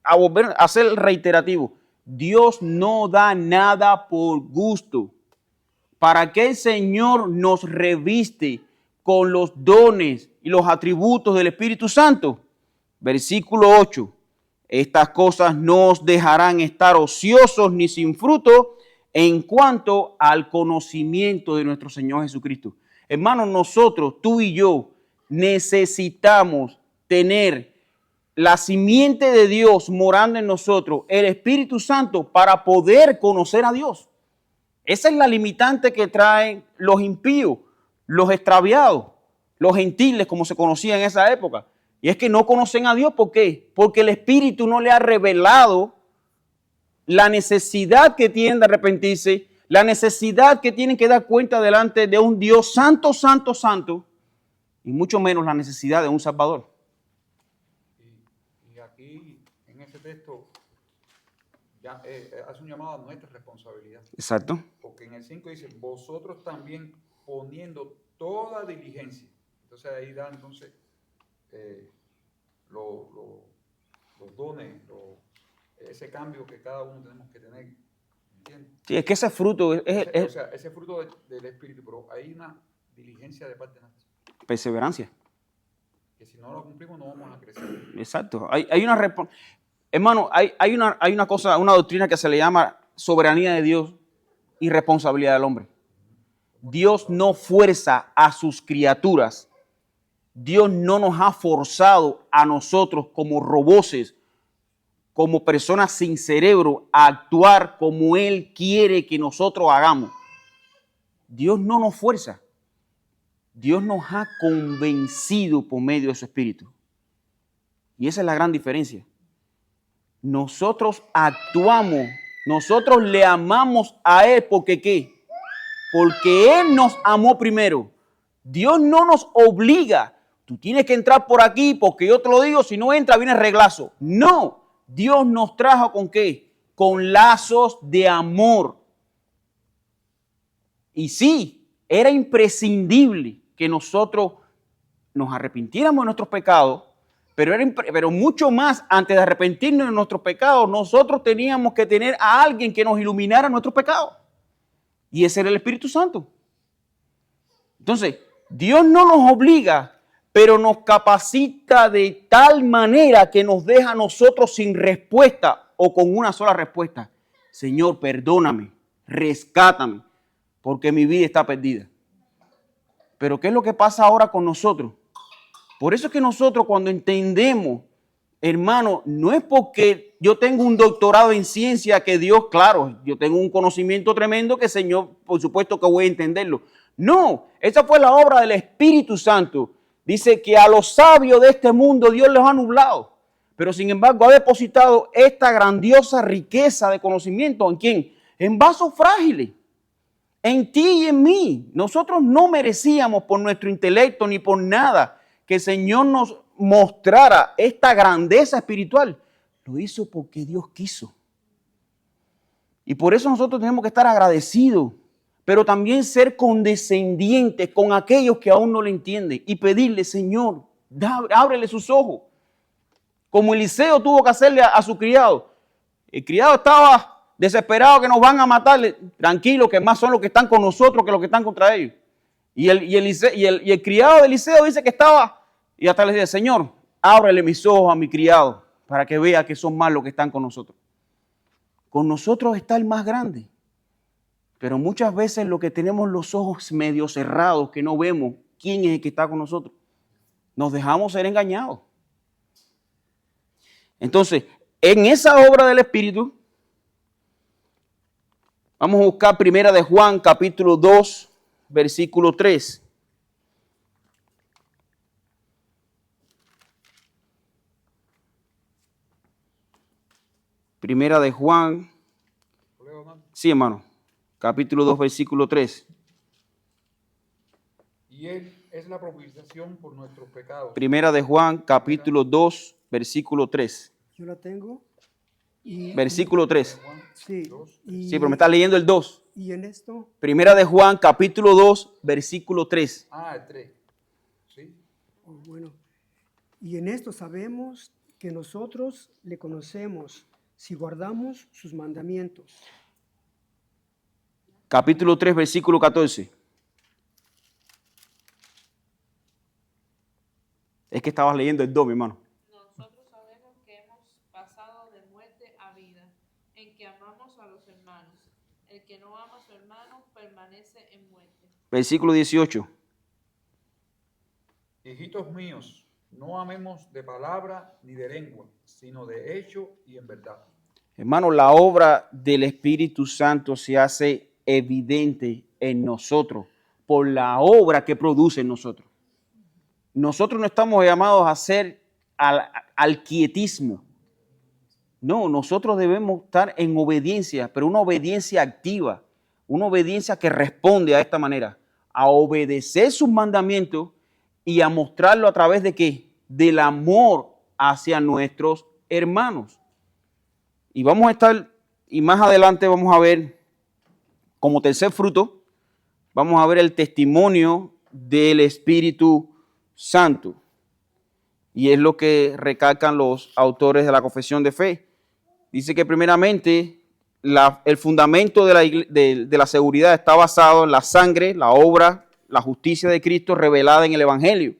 a ser reiterativo. Dios no da nada por gusto. ¿Para qué el Señor nos reviste con los dones y los atributos del Espíritu Santo? Versículo 8. Estas cosas no os dejarán estar ociosos ni sin fruto en cuanto al conocimiento de nuestro Señor Jesucristo. Hermanos, nosotros, tú y yo, necesitamos tener la simiente de Dios morando en nosotros, el Espíritu Santo, para poder conocer a Dios. Esa es la limitante que traen los impíos, los extraviados, los gentiles, como se conocía en esa época. Y es que no conocen a Dios. ¿Por qué? Porque el Espíritu no le ha revelado la necesidad que tienen de arrepentirse, la necesidad que tienen que dar cuenta delante de un Dios santo, santo, santo, y mucho menos la necesidad de un Salvador. Y aquí, en ese texto, ya hace un llamado a nuestra responsabilidad. Exacto. Porque en el 5 dice, vosotros también poniendo toda diligencia. Entonces ahí da entonces los dones, ese cambio que cada uno tenemos que tener. ¿Entiendes? Sí, es que ese fruto O sea, ese fruto del Espíritu, pero hay una diligencia de parte de nosotros. perseverancia. Que si no lo cumplimos no vamos a crecer. Exacto. Hermano, hay una cosa, una doctrina que se le llama soberanía de Dios y responsabilidad del hombre. Dios no fuerza a sus criaturas Dios no nos ha forzado a nosotros como roboces, como personas sin cerebro, a actuar como Él quiere que nosotros hagamos. Dios no nos fuerza. Dios nos ha convencido por medio de su Espíritu. Y esa es la gran diferencia. Nosotros actuamos, nosotros le amamos a Él porque ¿qué? Porque Él nos amó primero. Dios no nos obliga. Tú tienes que entrar por aquí porque yo te lo digo, si no entra viene reglazo. No, Dios nos trajo ¿con qué? Con lazos de amor. Y sí, era imprescindible que nosotros nos arrepintiéramos de nuestros pecados, pero mucho más, antes de arrepentirnos de nuestros pecados, nosotros teníamos que tener a alguien que nos iluminara nuestros pecados. Y ese era el Espíritu Santo. Entonces, Dios no nos obliga, pero nos capacita de tal manera que nos deja a nosotros sin respuesta o con una sola respuesta. Señor, perdóname, rescátame, porque mi vida está perdida. Pero ¿qué es lo que pasa ahora con nosotros? Por eso es que nosotros cuando entendemos, hermano, no es porque yo tengo un doctorado en ciencia que Dios, claro, yo tengo un conocimiento tremendo que Señor, por supuesto que voy a entenderlo. No, esa fue la obra del Espíritu Santo. Dice que a los sabios de este mundo Dios los ha nublado, pero sin embargo ha depositado esta grandiosa riqueza de conocimiento ¿en quién? En vasos frágiles, en ti y en mí. Nosotros no merecíamos por nuestro intelecto ni por nada que el Señor nos mostrara esta grandeza espiritual. Lo hizo porque Dios quiso. Y por eso nosotros tenemos que estar agradecidos, pero también ser condescendientes con aquellos que aún no le entienden y pedirle, Señor, ábrele sus ojos. Como Eliseo tuvo que hacerle a su criado. El criado estaba desesperado que nos van a matar. Tranquilo, que más son los que están con nosotros que los que están contra ellos. Y el criado de Eliseo dice que estaba, y hasta le dice, Señor, ábrele mis ojos a mi criado para que vea que son más los que están con nosotros. Con nosotros está el más grande. Pero muchas veces lo que tenemos los ojos medio cerrados, que no vemos quién es el que está con nosotros, nos dejamos ser engañados. Entonces, en esa obra del Espíritu, vamos a buscar Primera de Juan, capítulo 2, versículo 3. Primera de Juan. Sí, hermano. Capítulo 2, versículo 3. Y Él es la propiciación por nuestros pecados. Primera de Juan, capítulo 2, versículo 3. Yo la tengo. Versículo 3. Sí, Sí, pero me está leyendo el 2. y en esto, Primera de Juan, capítulo 2, versículo 3. Ah, el 3. ¿Sí? bueno, y en esto sabemos que nosotros le conocemos si guardamos sus mandamientos. Capítulo 3, versículo 14. Es que estabas leyendo el 2, mi hermano. Nosotros sabemos que hemos pasado de muerte a vida, en que amamos a los hermanos. El que no ama a su hermano permanece en muerte. Versículo 18. Hijitos míos, no amemos de palabra ni de lengua, sino de hecho y en verdad. Hermano, la obra del Espíritu Santo se hace evidente en nosotros por la obra que produce en nosotros. Nosotros no estamos llamados a hacer al quietismo. No, nosotros debemos estar en obediencia, pero una obediencia activa, una obediencia que responde a esta manera, a obedecer sus mandamientos y a mostrarlo a través de ¿qué? Del amor hacia nuestros hermanos. Y vamos a estar, y más adelante vamos a ver, como tercer fruto, vamos a ver el testimonio del Espíritu Santo. Y es lo que recalcan los autores de la confesión de fe. Dice que primeramente el fundamento de la seguridad está basado en la sangre, la obra, la justicia de Cristo revelada en el Evangelio.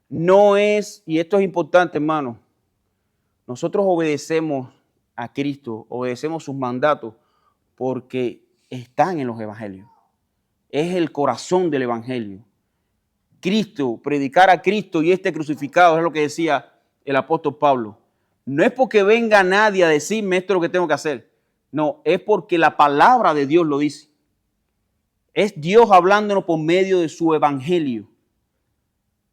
No es, y esto es importante, hermano, nosotros obedecemos a Cristo, obedecemos sus mandatos porque están en los evangelios. Es el corazón del evangelio. Cristo, predicar a Cristo y este crucificado, es lo que decía el apóstol Pablo. No es porque venga nadie a decirme esto es lo que tengo que hacer. No, es porque la palabra de Dios lo dice. Es Dios hablándonos por medio de su evangelio.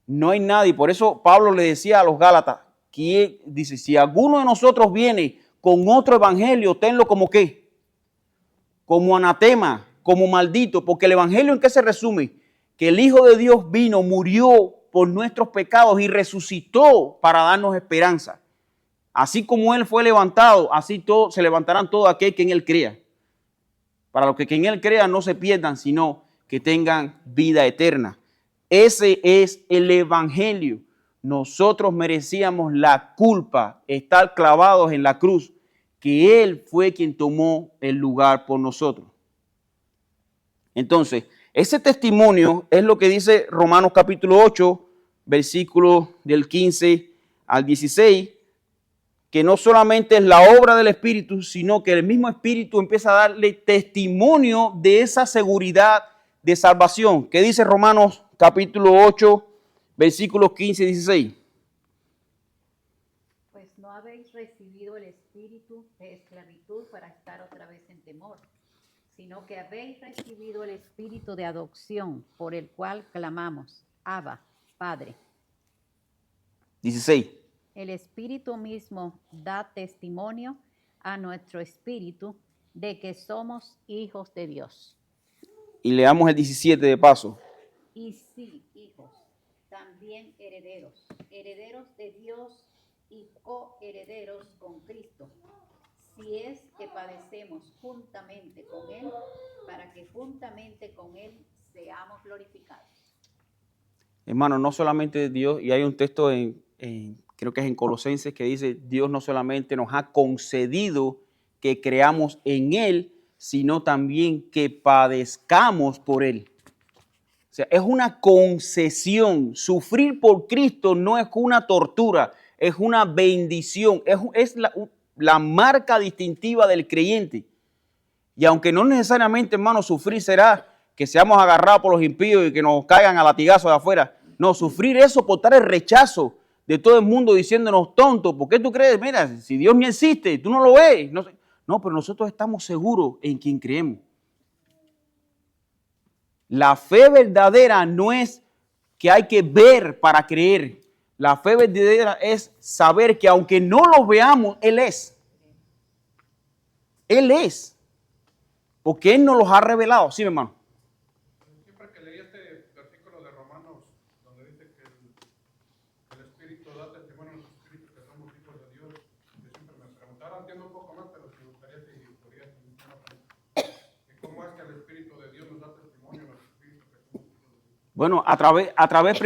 No hay nadie. Por eso Pablo le decía a los Gálatas, que dice, si alguno de nosotros viene con otro evangelio, tenlo como qué, como anatema, como maldito, porque el evangelio ¿en qué se resume? Que el Hijo de Dios vino, murió por nuestros pecados y resucitó para darnos esperanza. Así como Él fue levantado, así se levantarán todos aquellos que en Él crea. Para los que en Él crean no se pierdan, sino que tengan vida eterna. Ese es el evangelio. Nosotros merecíamos la culpa, estar clavados en la cruz, que Él fue quien tomó el lugar por nosotros. Entonces, ese testimonio es lo que dice Romanos capítulo 8, versículos del 15 al 16, que no solamente es la obra del Espíritu, sino que el mismo Espíritu empieza a darle testimonio de esa seguridad de salvación. ¿Qué dice Romanos capítulo 8, versículos 15 y 16? Pues no habéis recibido el espíritu de esclavitud para estar otra vez en temor, sino que habéis recibido el espíritu de adopción, por el cual clamamos, Abba, Padre. 16. El Espíritu mismo da testimonio a nuestro espíritu de que somos hijos de Dios. Y leamos el 17 de paso. Y sí, hijos, también herederos, herederos de Dios y coherederos con Cristo, si es que padecemos juntamente con Él, para que juntamente con Él seamos glorificados. Hermano, no solamente Dios, y hay un texto creo que es en Colosenses, que dice, Dios no solamente nos ha concedido que creamos en Él, sino también que padezcamos por Él. O sea, es una concesión. Sufrir por Cristo no es una tortura, es una bendición, es la marca distintiva del creyente. Y aunque no necesariamente, hermano, sufrir será que seamos agarrados por los impíos y que nos caigan a latigazos de afuera. No, sufrir eso por estar el rechazo de todo el mundo diciéndonos tontos. ¿Por qué tú crees? Mira, si Dios ni existe, tú no lo ves. No, pero nosotros estamos seguros en quien creemos. La fe verdadera no es que hay que ver para creer. La fe verdadera es saber que aunque no lo veamos, Él es. Él es. Porque Él nos los ha revelado. Sí, mi hermano. Siempre que leí este versículo de Romanos, donde dice que el Espíritu da testimonio a los espíritus que somos hijos de Dios, yo siempre me preguntaba, entiendo un poco más, pero me gustaría si podrías cómo es que el Espíritu de Dios nos da testimonio a los espíritus que somos hijos de Dios. Bueno, a través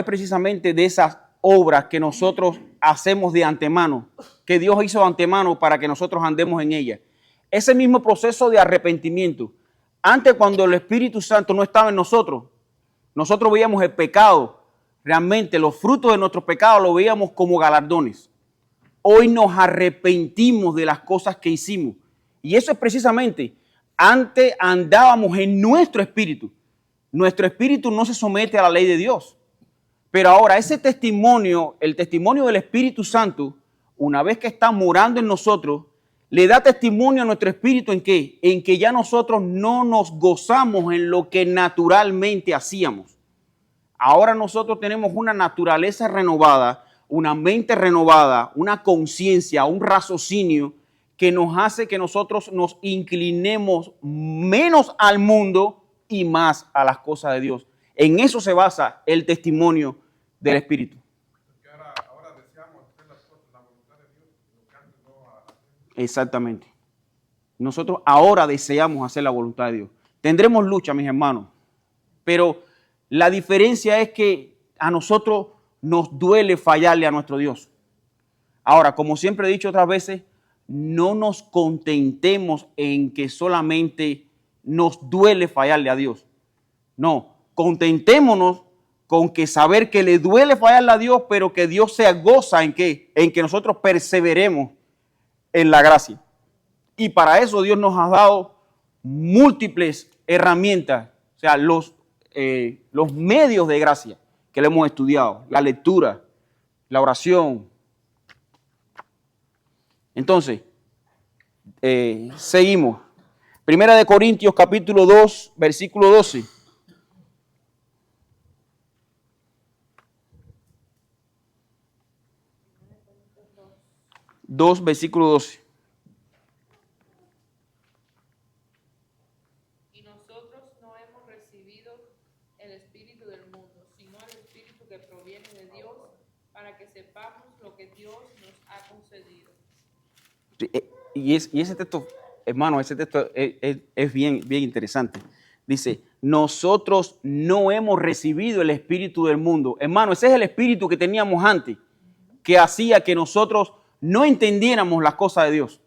precisamente de esas obras que nosotros hacemos de antemano, que Dios hizo de antemano para que nosotros andemos en ellas. Ese mismo proceso de arrepentimiento. Antes, cuando el Espíritu Santo no estaba en nosotros veíamos el pecado, realmente los frutos de nuestros pecados los veíamos como galardones. Hoy nos arrepentimos de las cosas que hicimos. Y eso es precisamente, antes andábamos en nuestro espíritu. Nuestro espíritu no se somete a la ley de Dios. Pero ahora ese testimonio, el testimonio del Espíritu Santo, una vez que está morando en nosotros, le da testimonio a nuestro espíritu ¿en qué? En que ya nosotros no nos gozamos en lo que naturalmente hacíamos. Ahora nosotros tenemos una naturaleza renovada, una mente renovada, una conciencia, un raciocinio que nos hace que nosotros nos inclinemos menos al mundo y más a las cosas de Dios. En eso se basa el testimonio del Espíritu. Porque ahora deseamos hacer las cosas, la voluntad de Dios, lo que antes no hacemos. Exactamente. Nosotros ahora deseamos hacer la voluntad de Dios. Tendremos lucha, mis hermanos, pero la diferencia es que a nosotros nos duele fallarle a nuestro Dios. Ahora, como siempre he dicho otras veces, no nos contentemos en que solamente nos duele fallarle a Dios. No, contentémonos con que saber que le duele fallarle a Dios, pero que Dios se goza en que nosotros perseveremos en la gracia. Y para eso Dios nos ha dado múltiples herramientas. O sea, los medios de gracia que le hemos estudiado, la lectura, la oración. Entonces, seguimos. Primera de Corintios capítulo 2, versículo 12. Versículo 12. Y nosotros no hemos recibido el espíritu del mundo, sino el espíritu que proviene de Dios, para que sepamos lo que Dios nos ha concedido. Y ese texto, hermano, ese texto es bien interesante. Dice, nosotros no hemos recibido el espíritu del mundo. Hermano, ese es el espíritu que teníamos antes, que hacía que nosotros no entendiéramos las cosas de Dios.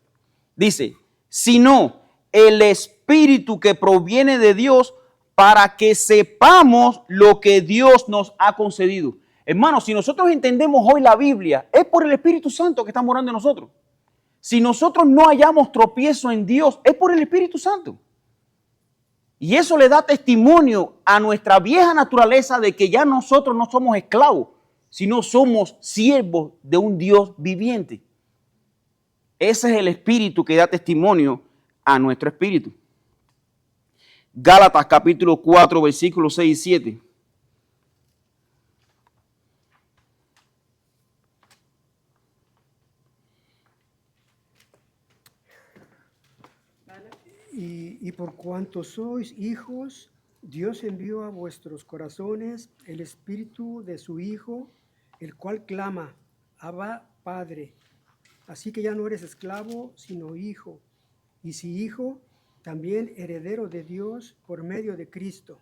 Dice, sino el espíritu que proviene de Dios para que sepamos lo que Dios nos ha concedido. Hermano, si nosotros entendemos hoy la Biblia, es por el Espíritu Santo que está morando en nosotros. Si nosotros no hallamos tropiezo en Dios, es por el Espíritu Santo. Y eso le da testimonio a nuestra vieja naturaleza de que ya nosotros no somos esclavos, sino somos siervos de un Dios viviente. Ese es el espíritu que da testimonio a nuestro espíritu. Gálatas capítulo 4, versículos 6 y 7. Y por cuanto sois hijos, Dios envió a vuestros corazones el espíritu de su Hijo, el cual clama, Abba, Padre. Así que ya no eres esclavo, sino hijo. Y si hijo, también heredero de Dios por medio de Cristo.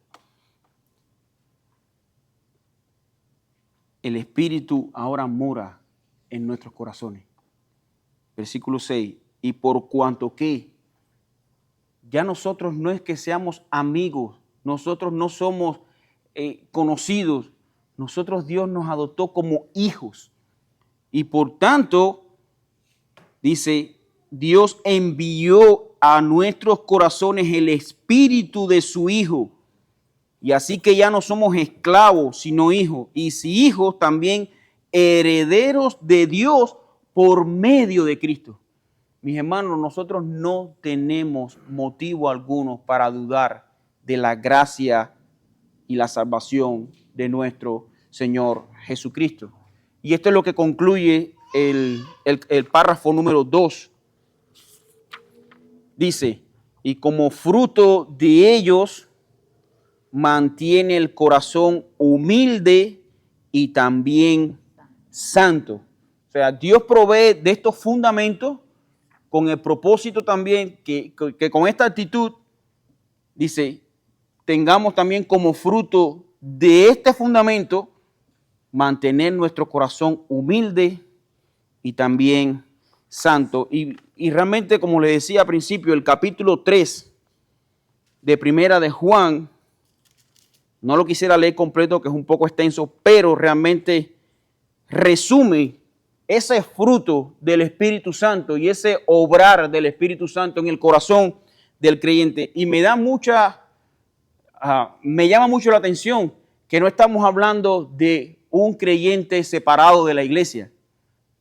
El Espíritu ahora mora en nuestros corazones. Versículo 6. Y por cuanto que ya nosotros no es que seamos amigos, nosotros no somos conocidos, nosotros Dios nos adoptó como hijos. Y por tanto, dice, Dios envió a nuestros corazones el espíritu de su Hijo. Y así que ya no somos esclavos, sino hijos. Y si hijos, también herederos de Dios por medio de Cristo. Mis hermanos, nosotros no tenemos motivo alguno para dudar de la gracia y la salvación de nuestro Señor Jesucristo. Y esto es lo que concluye el párrafo número 2. Dice, y como fruto de ellos mantiene el corazón humilde y también santo. O sea, Dios provee de estos fundamentos con el propósito también que con esta actitud, dice, tengamos también como fruto de este fundamento mantener nuestro corazón humilde y también santo. Y realmente, como le decía al principio, el capítulo 3 de Primera de Juan, no lo quisiera leer completo, que es un poco extenso, pero realmente resume ese fruto del Espíritu Santo y ese obrar del Espíritu Santo en el corazón del creyente. Y me llama mucho la atención que no estamos hablando de un creyente separado de la iglesia.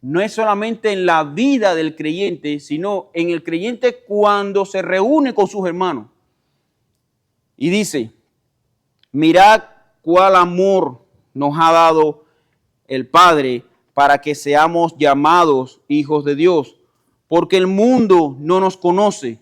No es solamente en la vida del creyente, sino en el creyente cuando se reúne con sus hermanos. Y dice, mirad cuál amor nos ha dado el Padre para que seamos llamados hijos de Dios, porque el mundo no nos conoce,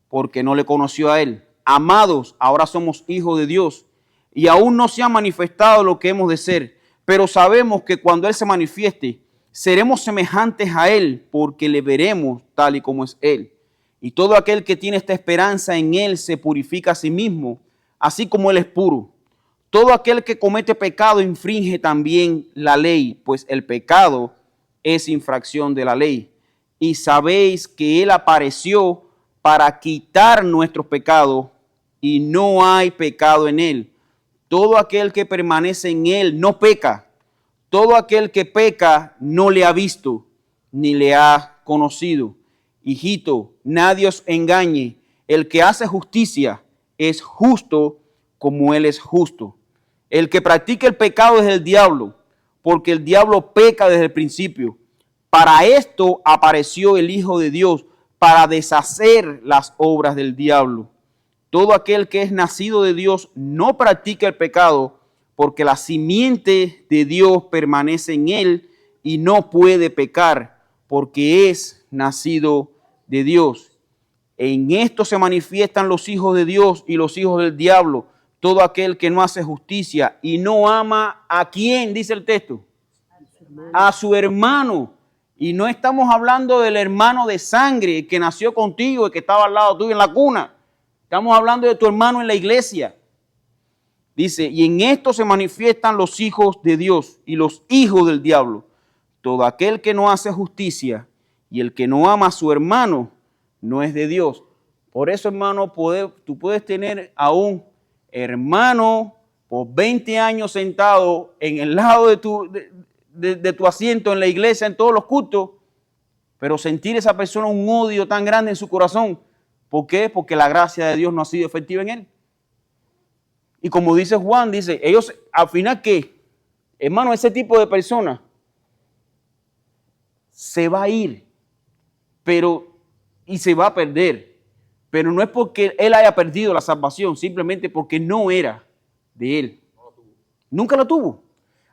porque no le conoció a Él. Amados, ahora somos hijos de Dios, y aún no se ha manifestado lo que hemos de ser, pero sabemos que cuando Él se manifieste, seremos semejantes a Él, porque le veremos tal y como es Él. Y todo aquel que tiene esta esperanza en Él se purifica a sí mismo, así como Él es puro. Todo aquel que comete pecado infringe también la ley, pues el pecado es infracción de la ley. Y sabéis que Él apareció para quitar nuestros pecados y no hay pecado en Él. Todo aquel que permanece en Él no peca. Todo aquel que peca no le ha visto ni le ha conocido. Hijito, nadie os engañe. El que hace justicia es justo como Él es justo. El que practica el pecado es el diablo, porque el diablo peca desde el principio. Para esto apareció el Hijo de Dios, para deshacer las obras del diablo. Todo aquel que es nacido de Dios no practica el pecado, porque la simiente de Dios permanece en él y no puede pecar, porque es nacido de Dios. En esto se manifiestan los hijos de Dios y los hijos del diablo. Todo aquel que no hace justicia y no ama ¿a quién? Dice el texto. A su hermano. Y no estamos hablando del hermano de sangre, el que nació contigo, el que estaba al lado tuyo en la cuna. Estamos hablando de tu hermano en la iglesia. Dice, y en esto se manifiestan los hijos de Dios y los hijos del diablo. Todo aquel que no hace justicia y el que no ama a su hermano no es de Dios. Por eso, hermano, tú puedes tener a un hermano por 20 años sentado en el lado de tu asiento en la iglesia, en todos los cultos, pero sentir esa persona un odio tan grande en su corazón. ¿Por qué? Porque la gracia de Dios no ha sido efectiva en él. Y como dice Juan, dice, ellos al final, ¿qué? Hermano, ese tipo de persona se va a ir, y se va a perder. Pero no es porque él haya perdido la salvación, simplemente porque no era de él. Nunca lo tuvo.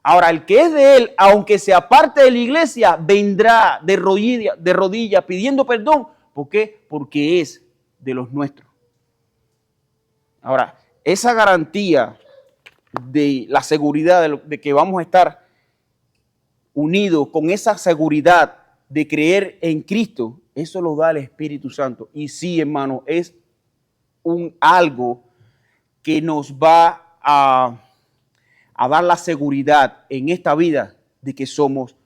Ahora, el que es de él, aunque se aparte de la iglesia, vendrá de rodillas pidiendo perdón. ¿Por qué? Porque es de los nuestros. Ahora, esa garantía de la seguridad de que vamos a estar unidos con esa seguridad de creer en Cristo, eso lo da el Espíritu Santo. Y sí, hermano, es algo que nos va a dar la seguridad en esta vida de que somos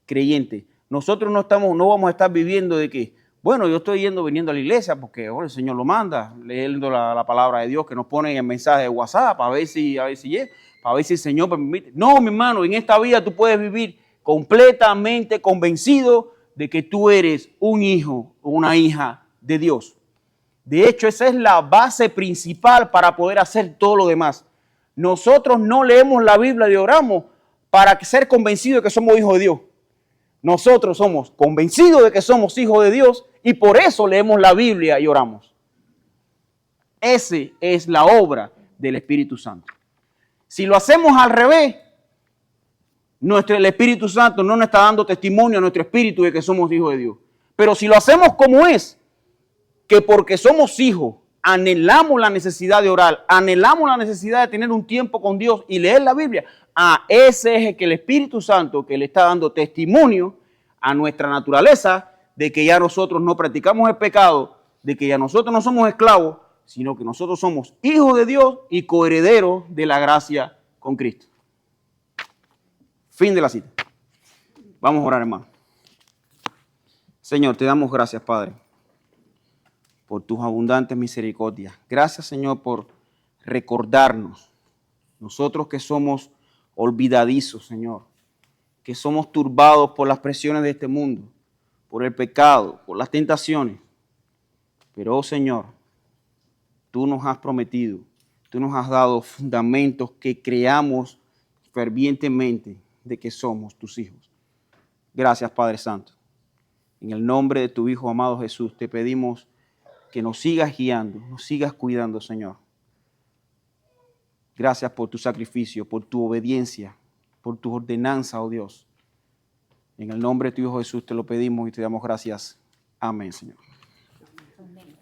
creyentes. Nosotros no vamos a estar viviendo de que, bueno, yo estoy viniendo a la iglesia porque el Señor lo manda, leyendo la palabra de Dios que nos pone en el mensaje de WhatsApp para ver si el Señor permite. No, mi hermano, en esta vida tú puedes vivir completamente convencido de que tú eres un hijo o una hija de Dios. De hecho, esa es la base principal para poder hacer todo lo demás. Nosotros no leemos la Biblia y oramos para ser convencidos de que somos hijos de Dios. Nosotros somos convencidos de que somos hijos de Dios y por eso leemos la Biblia y oramos. Esa es la obra del Espíritu Santo. Si lo hacemos al revés, el Espíritu Santo no nos está dando testimonio a nuestro espíritu de que somos hijos de Dios. Pero si lo hacemos como es, que porque somos hijos, anhelamos la necesidad de orar, anhelamos la necesidad de tener un tiempo con Dios y leer la Biblia, ese es el que el Espíritu Santo que le está dando testimonio a nuestra naturaleza de que ya nosotros no practicamos el pecado, de que ya nosotros no somos esclavos, sino que nosotros somos hijos de Dios y coherederos de la gracia con Cristo. Fin de la cita. Vamos a orar, hermano. Señor, te damos gracias, Padre, por tus abundantes misericordias. Gracias, Señor, por recordarnos, nosotros que somos olvidadizos, Señor, que somos turbados por las presiones de este mundo, por el pecado, por las tentaciones. Pero, oh Señor, tú nos has prometido, tú nos has dado fundamentos que creamos fervientemente de que somos tus hijos. Gracias, Padre Santo. En el nombre de tu Hijo amado Jesús, te pedimos que nos sigas guiando, nos sigas cuidando, Señor. Gracias por tu sacrificio, por tu obediencia, por tu ordenanza, oh Dios. En el nombre de tu Hijo Jesús te lo pedimos y te damos gracias. Amén, Señor.